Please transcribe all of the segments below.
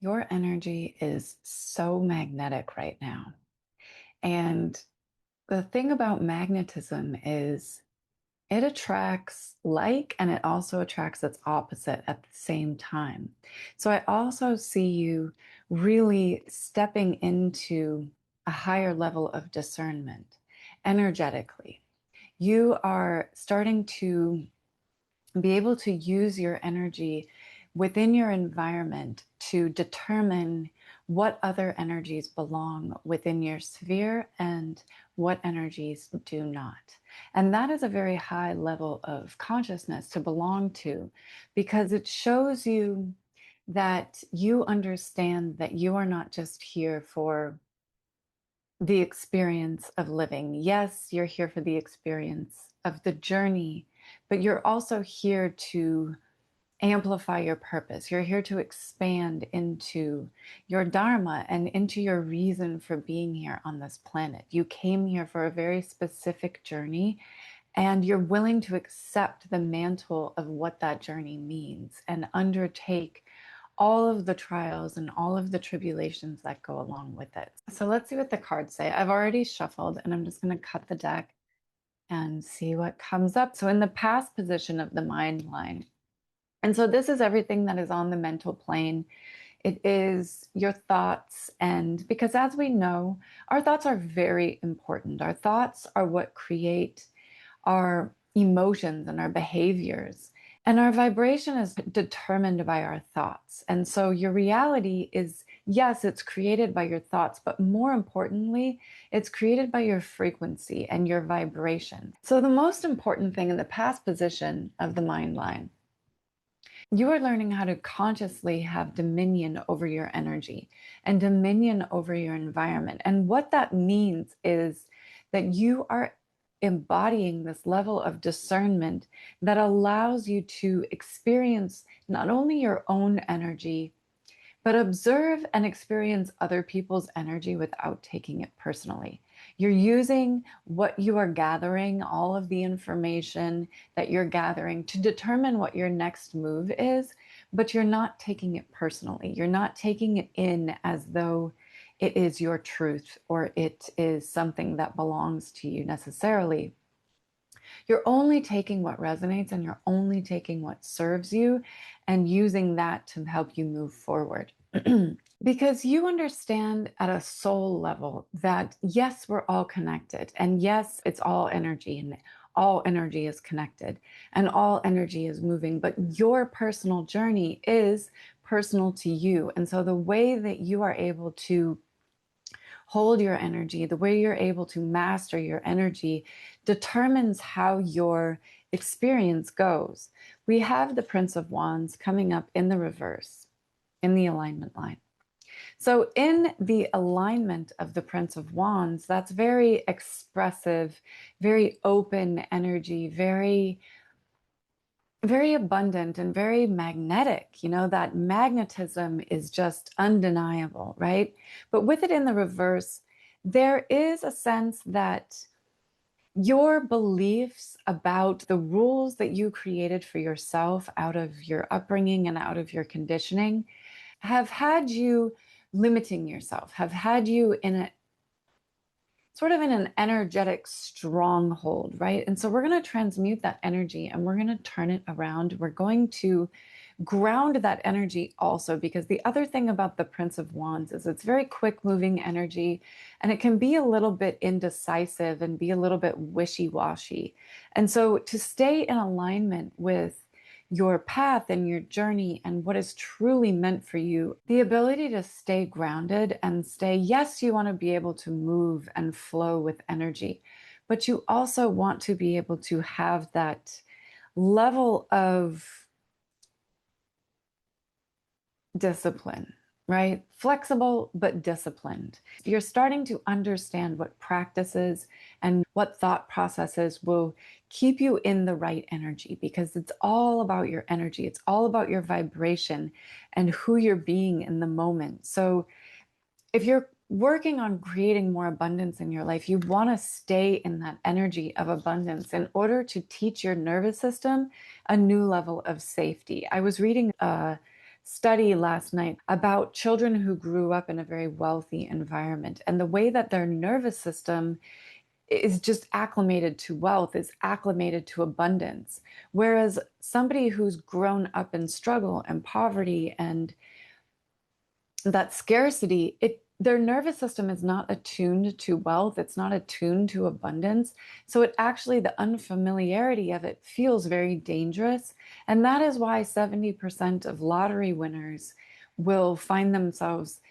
Your energy is so magnetic right now. And the thing about magnetism is it attracts like and it also attracts its opposite at the same time. So I also see you really stepping into a higher level of discernment energetically. You are starting to be able to use your energy within your environment to determine what other energies belong within your sphere and what energies do not. And that is a very high level of consciousness to belong to because it shows you that you understand that you are not just here for the experience of living. Yes, you're here for the experience of the journey, but you're also here to amplify your purpose. You're here to expand into your dharma and into your reason for being here on this planet. You came here for a very specific journey, and you're willing to accept the mantle of what that journey means and undertake all of the trials and all of the tribulations that go along with it. So let's see what the cards say. I've already shuffled and I'm just going to cut the deck and see what comes up. So in the past position of the mind line, and so this is everything that is on the mental plane. It is your thoughts. And because as we know, our thoughts are very important. Our thoughts are what create our emotions and our behaviors. And our vibration is determined by our thoughts. And so your reality is, yes, it's created by your thoughts, but more importantly, it's created by your frequency and your vibration. So the most important thing in the past position of the mind line, you are learning how to consciously have dominion over your energy and dominion over your environment. And what that means is that you are embodying this level of discernment that allows you to experience not only your own energy, but observe and experience other people's energy without taking it personally. You're using what you are gathering, all of the information that you're gathering to determine what your next move is, but you're not taking it personally. You're not taking it in as though it is your truth or it is something that belongs to you necessarily. You're only taking what resonates and you're only taking what serves you and using that to help you move forward. Because you understand at a soul level that yes, we're all connected. And yes, it's all energy and all energy is connected and all energy is moving. But your personal journey is personal to you. And so the way that you are able to hold your energy, the way you're able to master your energy determines how your experience goes. We have the Prince of Wands coming up in the reverse, in the alignment line. So, in the alignment of the Prince of Wands, that's very expressive, very open energy, very abundant and very magnetic. You know, that magnetism is just undeniable, right? But with it in the reverse, there is a sense that your beliefs about the rules that you created for yourself out of your upbringing and out of your conditioning have had you limiting yourself, have had you in a sort of in an energetic stronghold, right? And so we're going to transmute that energy and we're going to turn it around. We're going to ground that energy also, because the other thing about the Prince of Wands is it's very quick moving energy and it can be a little bit indecisive and be a little bit wishy-washy. And so to stay in alignment with your path and your journey and what is truly meant for you, the ability to stay grounded and stay, yes, you want to be able to move and flow with energy, but you also want to be able to have that level of discipline, right? Flexible, but disciplined. You're starting to understand what practices and what thought processes will keep you in the right energy, because it's all about your energy. It's all about your vibration and who you're being in the moment. So if you're working on creating more abundance in your life, you want to stay in that energy of abundance in order to teach your nervous system a new level of safety. I was reading a study last night about children who grew up in a very wealthy environment and the way that their nervous system is just acclimated to wealth, is acclimated to abundance. Whereas somebody who's grown up in struggle and poverty and that scarcity, their nervous system is not attuned to wealth, it's not attuned to abundance. So it actually, the unfamiliarity of it feels very dangerous. And that is why 70% of lottery winners will find themselves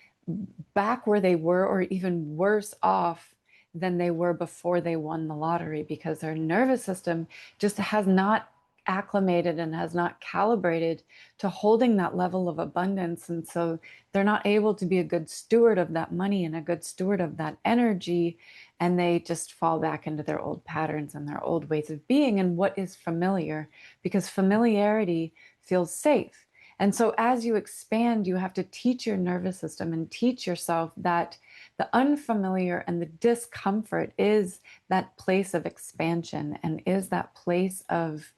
back where they were or even worse off than they were before they won the lottery, because their nervous system just has not acclimated and has not calibrated to holding that level of abundance. And so they're not able to be a good steward of that money and a good steward of that energy. And they just fall back into their old patterns and their old ways of being and what is familiar, because familiarity feels safe. And so as you expand, you have to teach your nervous system and teach yourself that the unfamiliar and the discomfort is that place of expansion and is that place of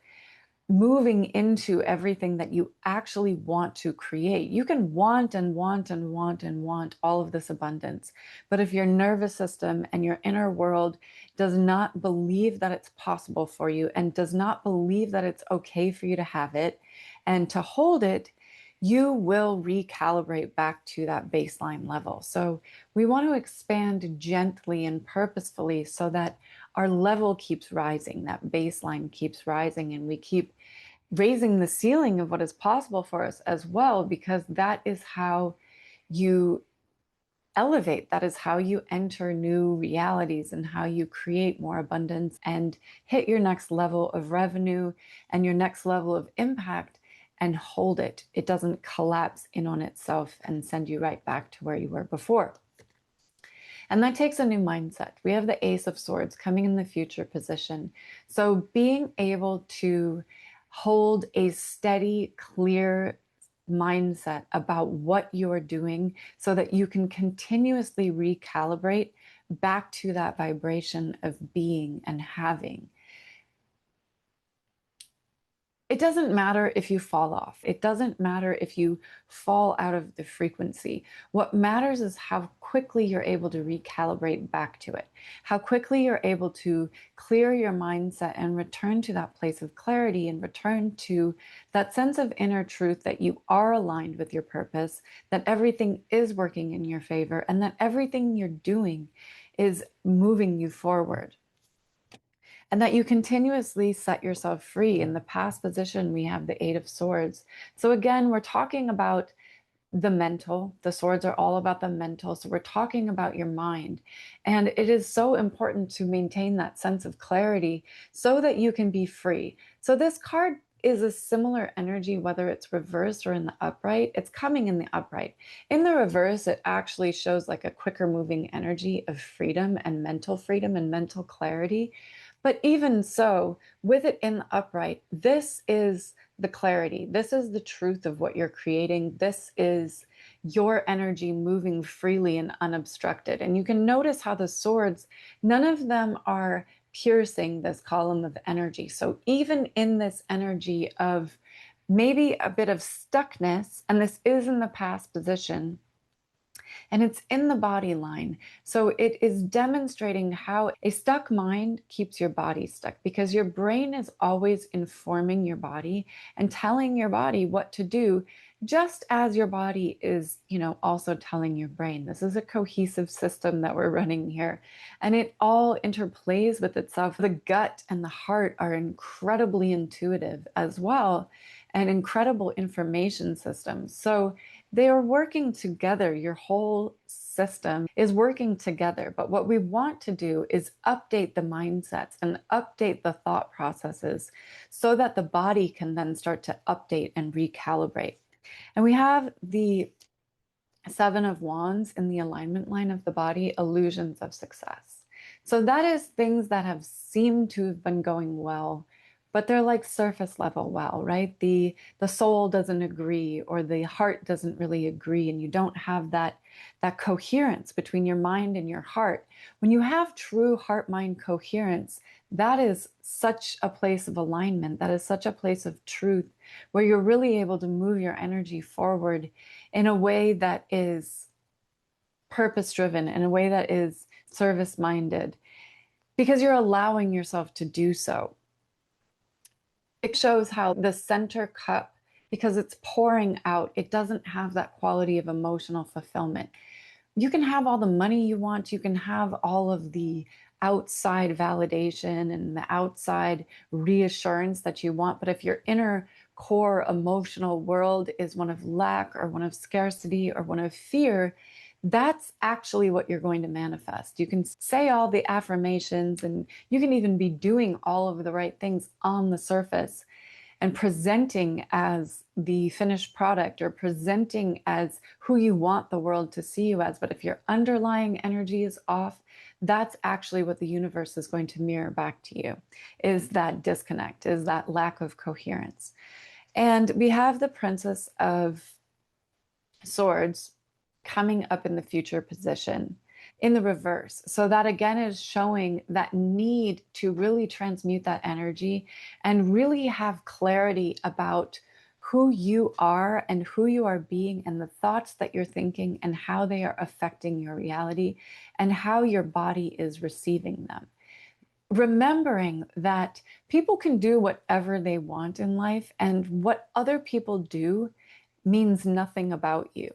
moving into everything that you actually want to create. You can want and want and want and want all of this abundance. But if your nervous system and your inner world does not believe that it's possible for you and does not believe that it's okay for you to have it and to hold it, you will recalibrate back to that baseline level. So we want to expand gently and purposefully so that our level keeps rising, that baseline keeps rising, and we keep raising the ceiling of what is possible for us as well, because that is how you elevate. That is how you enter new realities and how you create more abundance and hit your next level of revenue and your next level of impact and hold it. It doesn't collapse in on itself and send you right back to where you were before. And that takes a new mindset. We have the Ace of Swords coming in the future position. So being able to hold a steady, clear mindset about what you're doing so that you can continuously recalibrate back to that vibration of being and having. It doesn't matter if you fall off. It doesn't matter if you fall out of the frequency. What matters is how quickly you're able to recalibrate back to it, how quickly you're able to clear your mindset and return to that place of clarity and return to that sense of inner truth that you are aligned with your purpose, that everything is working in your favor, and that everything you're doing is moving you forward. And that you continuously set yourself free. In the past position, we have the Eight of Swords. So again, we're talking about the mental. The swords are all about the mental. So we're talking about your mind. And it is so important to maintain that sense of clarity so that you can be free. So this card is a similar energy, whether it's reversed or in the upright. It's coming in the upright. In the reverse, it actually shows like a quicker moving energy of freedom and mental clarity. But even so, with it in the upright, this is the clarity. This is the truth of what you're creating. This is your energy moving freely and unobstructed. And you can notice how the swords, none of them are piercing this column of energy. So even in this energy of maybe a bit of stuckness, and this is in the past position, and it's in the body line. So it is demonstrating how a stuck mind keeps your body stuck, because your brain is always informing your body and telling your body what to do, just as your body is, also telling your brain. This is a cohesive system that we're running here, and it all interplays with itself. The gut and the heart are incredibly intuitive as well, and incredible information systems. So they are working together. Your whole system is working together. But what we want to do is update the mindsets and update the thought processes so that the body can then start to update and recalibrate. And we have the Seven of Wands in the alignment line of the body, illusions of success. So that is things that have seemed to have been going well but they're like surface level well, right? The soul doesn't agree, or the heart doesn't really agree, and you don't have that coherence between your mind and your heart. When you have true heart mind coherence, that is such a place of alignment, that is such a place of truth, where you're really able to move your energy forward in a way that is purpose driven, in a way that is service minded, because you're allowing yourself to do so. It shows how the center cup, because it's pouring out, it doesn't have that quality of emotional fulfillment. You can have all the money you want, you can have all of the outside validation and the outside reassurance that you want, but if your inner core emotional world is one of lack or one of scarcity or one of fear, that's actually what you're going to manifest. You can say all the affirmations, and you can even be doing all of the right things on the surface and presenting as the finished product, or presenting as who you want the world to see you as. But if your underlying energy is off, that's actually what the universe is going to mirror back to you, is that disconnect, is that lack of coherence. And we have the Princess of Swords coming up in the future position in the reverse. So that again is showing that need to really transmute that energy and really have clarity about who you are and who you are being, and the thoughts that you're thinking and how they are affecting your reality and how your body is receiving them. Remembering that people can do whatever they want in life, and what other people do means nothing about you.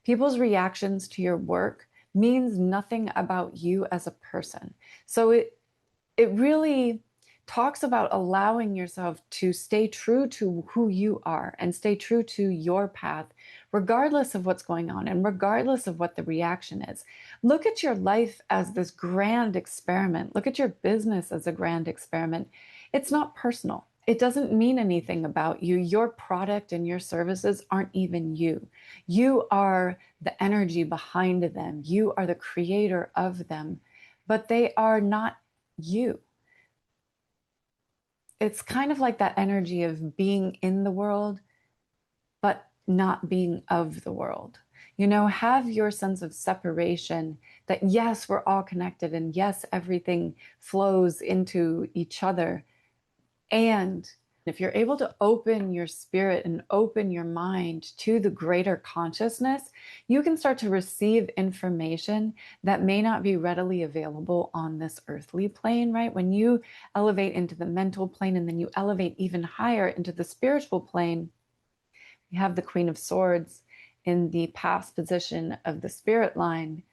People's reactions to your work means nothing about you as a person. So it really talks about allowing yourself to stay true to who you are and stay true to your path, regardless of what's going on and regardless of what the reaction is. Look at your life as this grand experiment. Look at your business as a grand experiment. It's not personal. It doesn't mean anything about you. Your product and your services aren't even you. You are the energy behind them. You are the creator of them, but they are not you. It's kind of like that energy of being in the world, but not being of the world. You know, have your sense of separation, that yes, we're all connected, and yes, everything flows into each other. And if you're able to open your spirit and open your mind to the greater consciousness, you can start to receive information that may not be readily available on this earthly plane, right? When you elevate into the mental plane and then you elevate even higher into the spiritual plane, we have the Queen of Swords in the past position of the spirit line,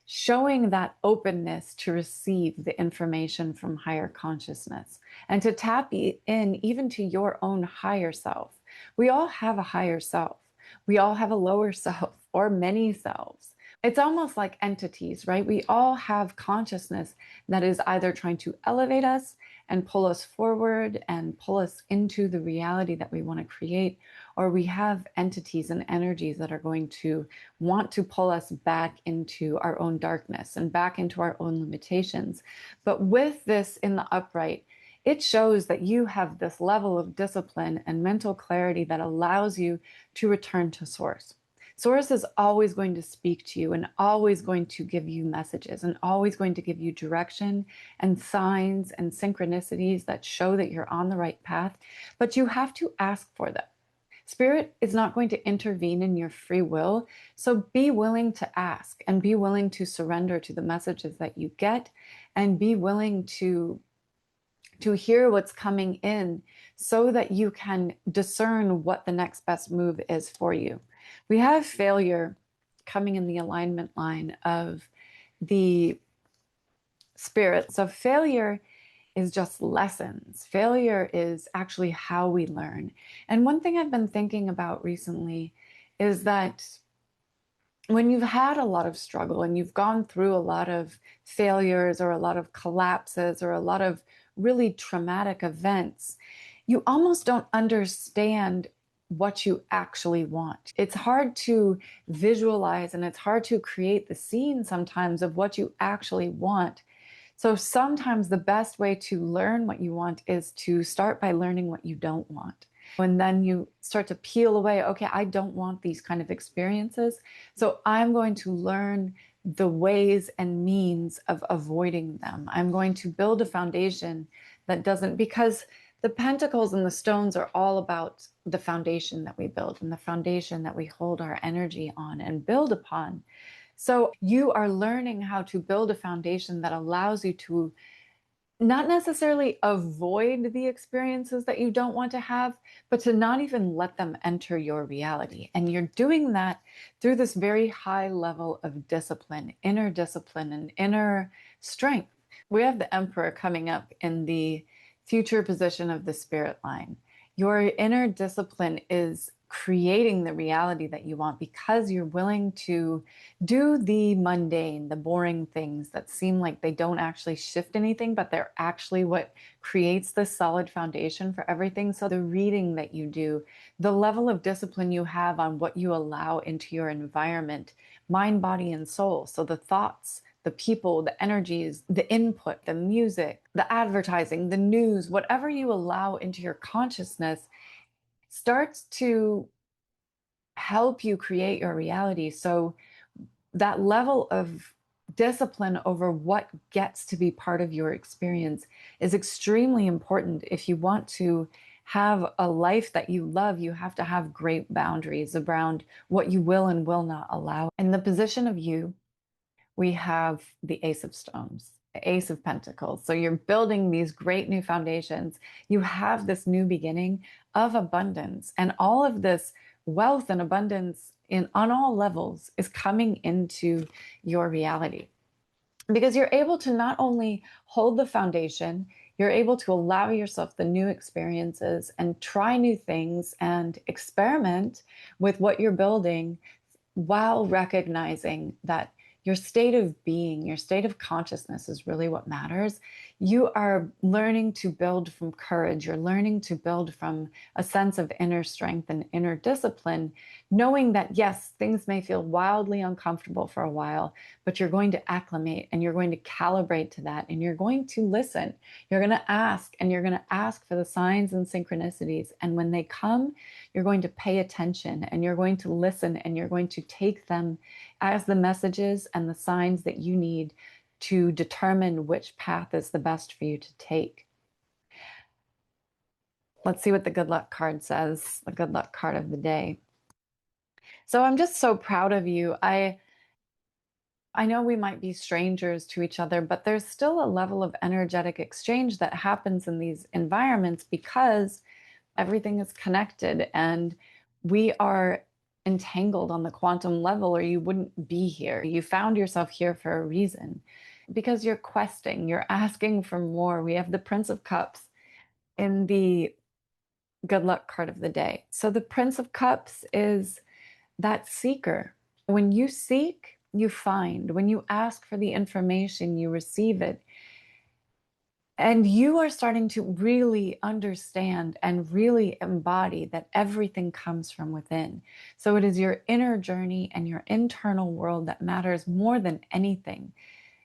showing that openness to receive the information from higher consciousness and to tap in even to your own higher self. We all have a higher self. We all have a lower self, or many selves. It's almost like entities, right? We all have consciousness that is either trying to elevate us and pull us forward and pull us into the reality that we want to create, or we have entities and energies that are going to want to pull us back into our own darkness and back into our own limitations. But with this in the upright, it shows that you have this level of discipline and mental clarity that allows you to return to source. Source is always going to speak to you and always going to give you messages and always going to give you direction and signs and synchronicities that show that you're on the right path, but you have to ask for them. Spirit is not going to intervene in your free will, so be willing to ask and be willing to surrender to the messages that you get, and be willing to hear what's coming in so that you can discern what the next best move is for you. We have failure coming in the alignment line of the spirit. So failure is just lessons. Failure is actually how we learn. And one thing I've been thinking about recently is that when you've had a lot of struggle and you've gone through a lot of failures or a lot of collapses or a lot of really traumatic events, you almost don't understand what you actually want. It's hard to visualize and it's hard to create the scene sometimes of what you actually want, So sometimes the best way to learn what you want is to start by learning what you don't want. And then you start to peel away, okay, I don't want these kind of experiences. So I'm going to learn the ways and means of avoiding them. I'm going to build a foundation that doesn't, because the pentacles and the stones are all about the foundation that we build and the foundation that we hold our energy on and build upon. So you are learning how to build a foundation that allows you to not necessarily avoid the experiences that you don't want to have, but to not even let them enter your reality. And you're doing that through this very high level of discipline, and inner strength. We have the Emperor coming up in the future position of the spirit line. Your inner discipline is creating the reality that you want because you're willing to do the mundane, the boring things that seem like they don't actually shift anything, but they're actually what creates the solid foundation for everything. So the reading that you do, the level of discipline you have on what you allow into your environment, mind, body, and soul. So the thoughts, the people, the energies, the input, the music, the advertising, the news, whatever you allow into your consciousness starts to help you create your reality. So that level of discipline over what gets to be part of your experience is extremely important. If you want to have a life that you love, you have to have great boundaries around what you will and will not allow. In the position of you, we have the Ace of Stones, the Ace of Pentacles. So you're building these great new foundations. You have this new beginning of abundance, and all of this wealth and abundance on all levels is coming into your reality because you're able to not only hold the foundation, you're able to allow yourself the new experiences and try new things and experiment with what you're building while recognizing that your state of being, your state of consciousness is really what matters. You are learning to build from courage. You're learning to build from a sense of inner strength and inner discipline, knowing that, yes, things may feel wildly uncomfortable for a while, but you're going to acclimate and you're going to calibrate to that and you're going to listen. You're going to ask and you're going to ask for the signs and synchronicities. And when they come, you're going to pay attention and you're going to listen and you're going to take them as the messages and the signs that you need to determine which path is the best for you to take. Let's see what the good luck card says, the good luck card of the day. So I'm just so proud of you. I know we might be strangers to each other, but there's still a level of energetic exchange that happens in these environments because everything is connected and we are entangled on the quantum level, or you wouldn't be here. You found yourself here for a reason because you're questing, you're asking for more. We have the Prince of Cups in the good luck card of the day. So the Prince of Cups is that seeker. When you seek, you find. When you ask for the information, you receive it. And you are starting to really understand and really embody that everything comes from within. So it is your inner journey and your internal world that matters more than anything.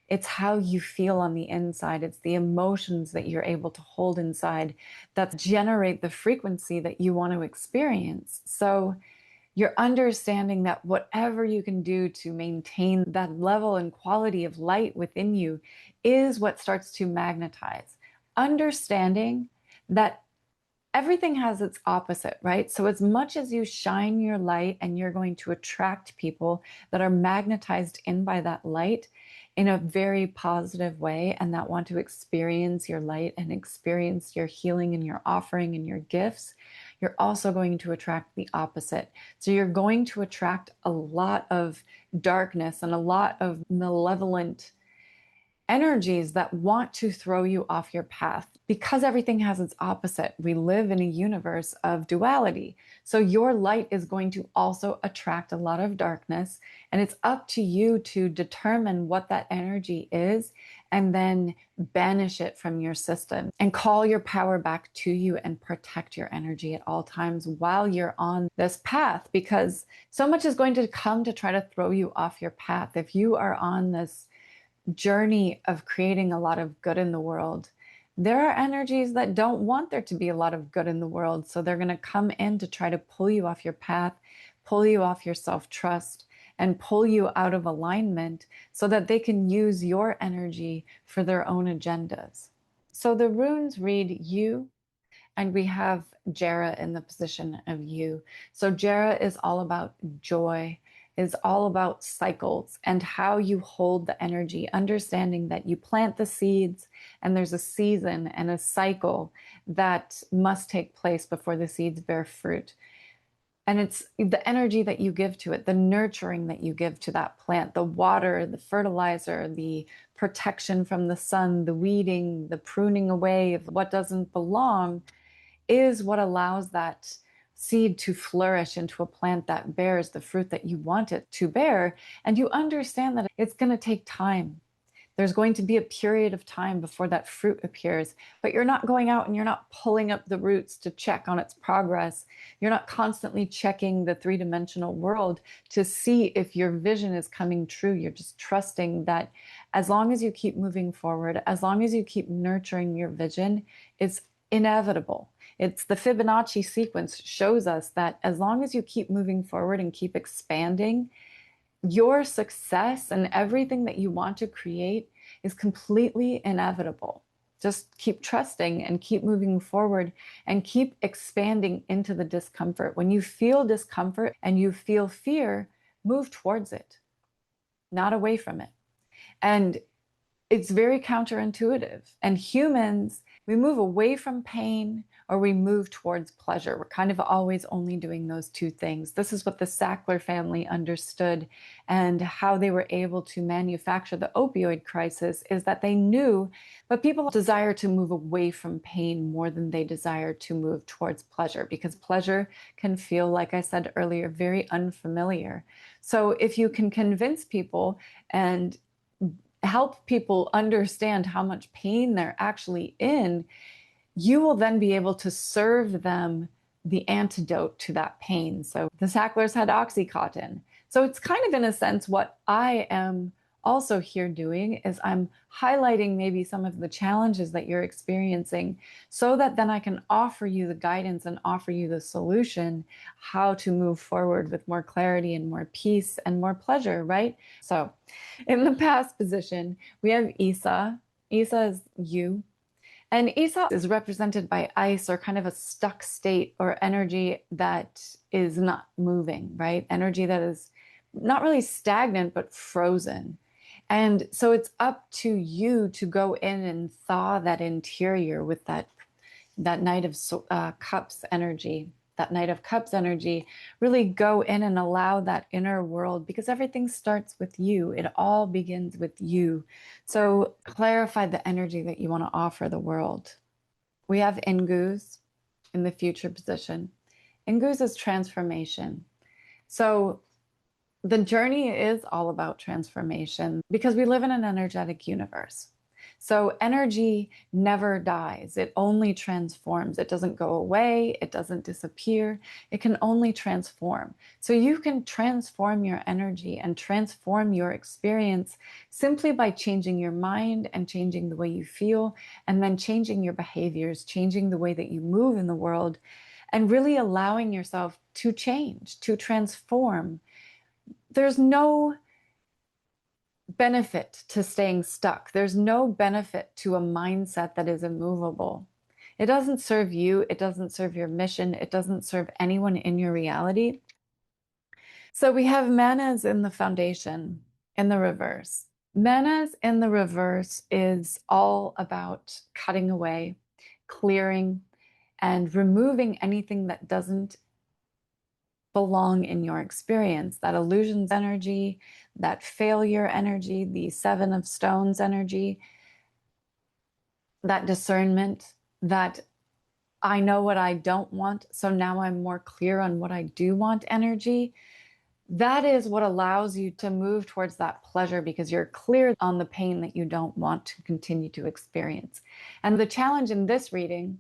It's how you feel on the inside. It's the emotions that you're able to hold inside that generate the frequency that you want to experience. So you're understanding that whatever you can do to maintain that level and quality of light within you is what starts to magnetize. Understanding that everything has its opposite, right? So as much as you shine your light and you're going to attract people that are magnetized in by that light in a very positive way and that want to experience your light and experience your healing and your offering and your gifts, you're also going to attract the opposite. So you're going to attract a lot of darkness and a lot of malevolent energies that want to throw you off your path because everything has its opposite. We live in a universe of duality. So your light is going to also attract a lot of darkness. And it's up to you to determine what that energy is and then banish it from your system and call your power back to you and protect your energy at all times while you're on this path, because so much is going to come to try to throw you off your path. If you are on this journey of creating a lot of good in the world, there are energies that don't want there to be a lot of good in the world. So they're going to come in to try to pull you off your path, pull you off your self-trust, and pull you out of alignment so that they can use your energy for their own agendas. So the runes read you, and we have Jera in the position of you. So Jera is all about joy, is all about cycles and how you hold the energy, understanding that you plant the seeds and there's a season and a cycle that must take place before the seeds bear fruit. And it's the energy that you give to it, the nurturing that you give to that plant, the water, the fertilizer, the protection from the sun, the weeding, the pruning away of what doesn't belong is what allows that seed to flourish into a plant that bears the fruit that you want it to bear. And you understand that it's going to take time. There's going to be a period of time before that fruit appears, but you're not going out and you're not pulling up the roots to check on its progress. You're not constantly checking the three-dimensional world to see if your vision is coming true. You're just trusting that as long as you keep moving forward, as long as you keep nurturing your vision, it's inevitable. It's the Fibonacci sequence shows us that as long as you keep moving forward and keep expanding, your success and everything that you want to create is completely inevitable. Just keep trusting and keep moving forward and keep expanding into the discomfort. When you feel discomfort and you feel fear, move towards it, not away from it. And it's very counterintuitive. And humans, we move away from pain or we move towards pleasure. We're kind of always only doing those two things. This is what the Sackler family understood, and how they were able to manufacture the opioid crisis is that they knew that people desire to move away from pain more than they desire to move towards pleasure, because pleasure can feel, like I said earlier, very unfamiliar. So if you can convince people and help people understand how much pain they're actually in, you will then be able to serve them the antidote to that pain. So the Sacklers had Oxycontin. So it's kind of, in a sense, what I am also here doing is I'm highlighting maybe some of the challenges that you're experiencing so that then I can offer you the guidance and offer you the solution, how to move forward with more clarity and more peace and more pleasure, right? So in the past position, we have Isa. Isa is you. And Isa is represented by ice, or kind of a stuck state or energy that is not moving, right? Energy that is not really stagnant, but frozen. And so it's up to you to go in and thaw that interior with that Knight of Cups energy. That Knight of Cups energy, really go in and allow that inner world, because everything starts with you. It all begins with you. So clarify the energy that you want to offer the world. We have Ingus in the future position. Ingus is transformation. So the journey is all about transformation because we live in an energetic universe. So energy never dies. It only transforms. It doesn't go away. It doesn't disappear. It can only transform. So you can transform your energy and transform your experience simply by changing your mind and changing the way you feel, and then changing your behaviors, changing the way that you move in the world, and really allowing yourself to change, to transform. There's no benefit to staying stuck. There's no benefit to a mindset that is immovable. It doesn't serve you. It doesn't serve your mission. It doesn't serve anyone in your reality. So we have manas in the foundation in the reverse. Manas in the reverse is all about cutting away, clearing, and removing anything that doesn't belong in your experience. That illusions energy, that failure energy, the Seven of Stones energy, that discernment, that I know what I don't want, so now I'm more clear on what I do want energy. That is what allows you to move towards that pleasure, because you're clear on the pain that you don't want to continue to experience. And the challenge in this reading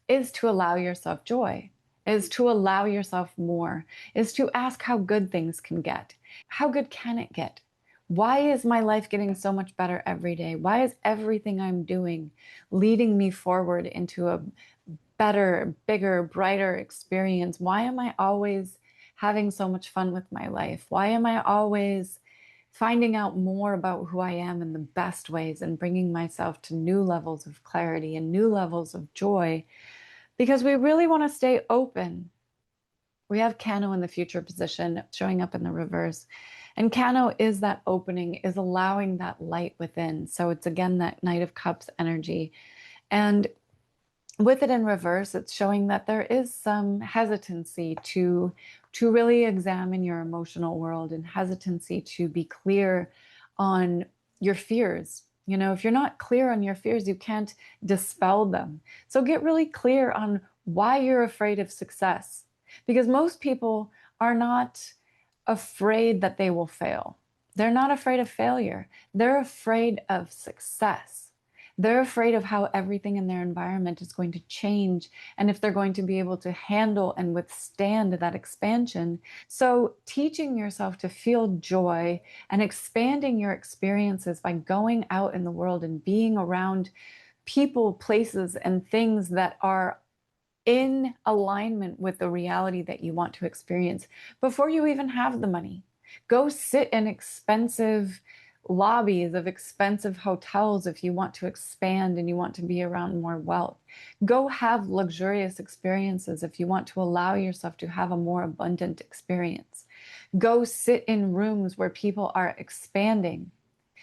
is to allow yourself joy, is to allow yourself more, is to ask how good things can get. How good can it get? Why is my life getting so much better every day? Why is everything I'm doing leading me forward into a better, bigger, brighter experience? Why am I always having so much fun with my life? Why am I always finding out more about who I am in the best ways and bringing myself to new levels of clarity and new levels of joy? Because we really want to stay open. We have Kano in the future position showing up in the reverse. And Kano is that opening, is allowing that light within. So it's again that Knight of Cups energy. And with it in reverse, it's showing that there is some hesitancy to really examine your emotional world and hesitancy to be clear on your fears. You know, if you're not clear on your fears, you can't dispel them. So get really clear on why you're afraid of success. Because most people are not afraid that they will fail. They're not afraid of failure. They're afraid of success. They're afraid of how everything in their environment is going to change and if they're going to be able to handle and withstand that expansion. So, teaching yourself to feel joy and expanding your experiences by going out in the world and being around people, places, and things that are in alignment with the reality that you want to experience before you even have the money. Go sit in expensive lobbies of expensive hotels if you want to expand and you want to be around more wealth. Go have luxurious experiences if you want to allow yourself to have a more abundant experience. Go sit in rooms where people are expanding.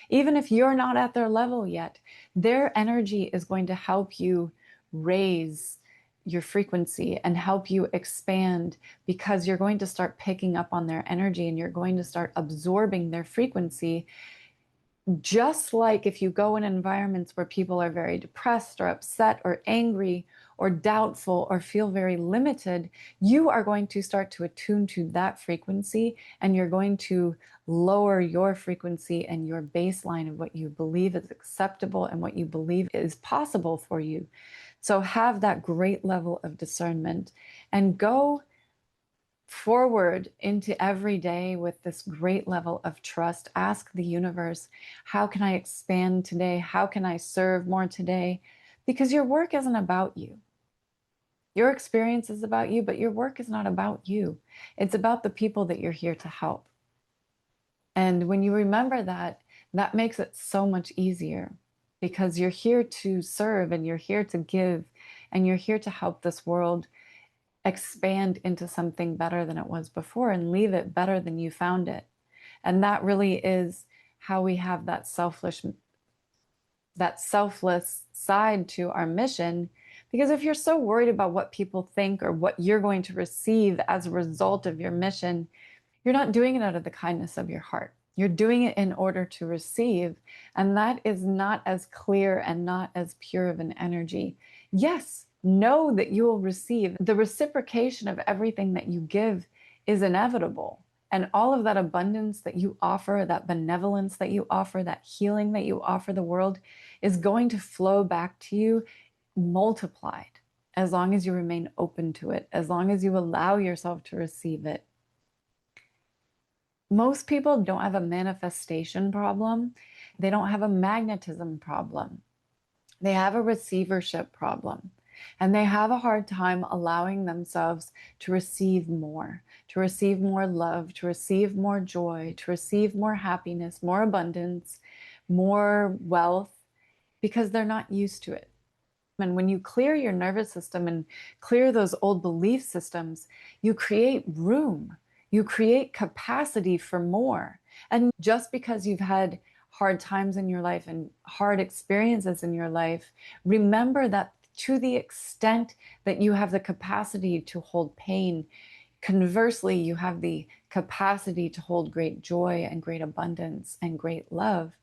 Even if you're not at their level yet, their energy is going to help you raise your frequency and help you expand because you're going to start picking up on their energy and you're going to start absorbing their frequency. Just like if you go in environments where people are very depressed or upset or angry or doubtful or feel very limited, you are going to start to attune to that frequency and you're going to lower your frequency and your baseline of what you believe is acceptable and what you believe is possible for you. So have that great level of discernment and go forward into every day with this great level of trust. Ask the universe, how can I expand today? How can I serve more today? Because your work isn't about you. Your experience is about you, but your work is not about you. It's about the people that you're here to help. And when you remember that, that makes it so much easier because you're here to serve and you're here to give and you're here to help this world expand into something better than it was before and leave it better than you found it. And that really is how we have that selfless side to our mission. Because if you're so worried about what people think or what you're going to receive as a result of your mission, you're not doing it out of the kindness of your heart. You're doing it in order to receive. And that is not as clear and not as pure of an energy. Yes, know that you will receive. The reciprocation of everything that you give is inevitable. And all of that abundance that you offer, that benevolence that you offer, that healing that you offer the world is going to flow back to you multiplied as long as you remain open to it, as long as you allow yourself to receive it. Most people don't have a manifestation problem. They don't have a magnetism problem. They have a receivership problem. And they have a hard time allowing themselves to receive more love, to receive more joy, to receive more happiness, more abundance, more wealth, because they're not used to it. And when you clear your nervous system and clear those old belief systems, you create room, you create capacity for more. And just because you've had hard times in your life and hard experiences in your life, remember that to the extent that you have the capacity to hold pain, conversely, you have the capacity to hold great joy and great abundance and great love.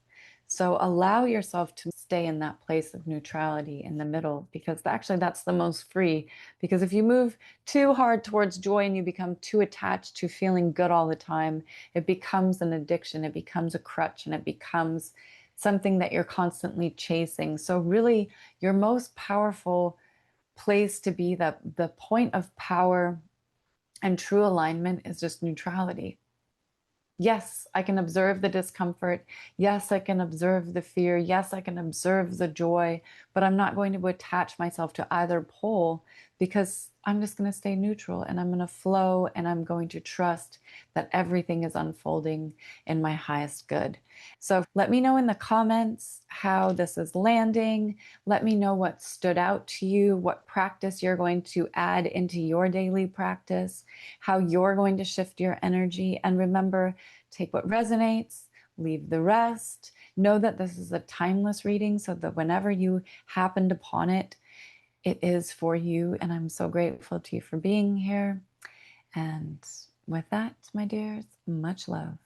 So allow yourself to stay in that place of neutrality in the middle, because actually that's the most free. Because if you move too hard towards joy and you become too attached to feeling good all the time, it becomes an addiction, it becomes a crutch, and it becomes something that you're constantly chasing. So really, your most powerful place to be, the point of power and true alignment is just neutrality. Yes, I can observe the discomfort. Yes, I can observe the fear. Yes, I can observe the joy, but I'm not going to attach myself to either pole because I'm just going to stay neutral and I'm going to flow and I'm going to trust that everything is unfolding in my highest good. So let me know in the comments how this is landing. Let me know what stood out to you, what practice you're going to add into your daily practice, how you're going to shift your energy. And remember, take what resonates, leave the rest. Know that this is a timeless reading so that whenever you happened upon it, it is for you. And I'm so grateful to you for being here. And with that, my dears, much love.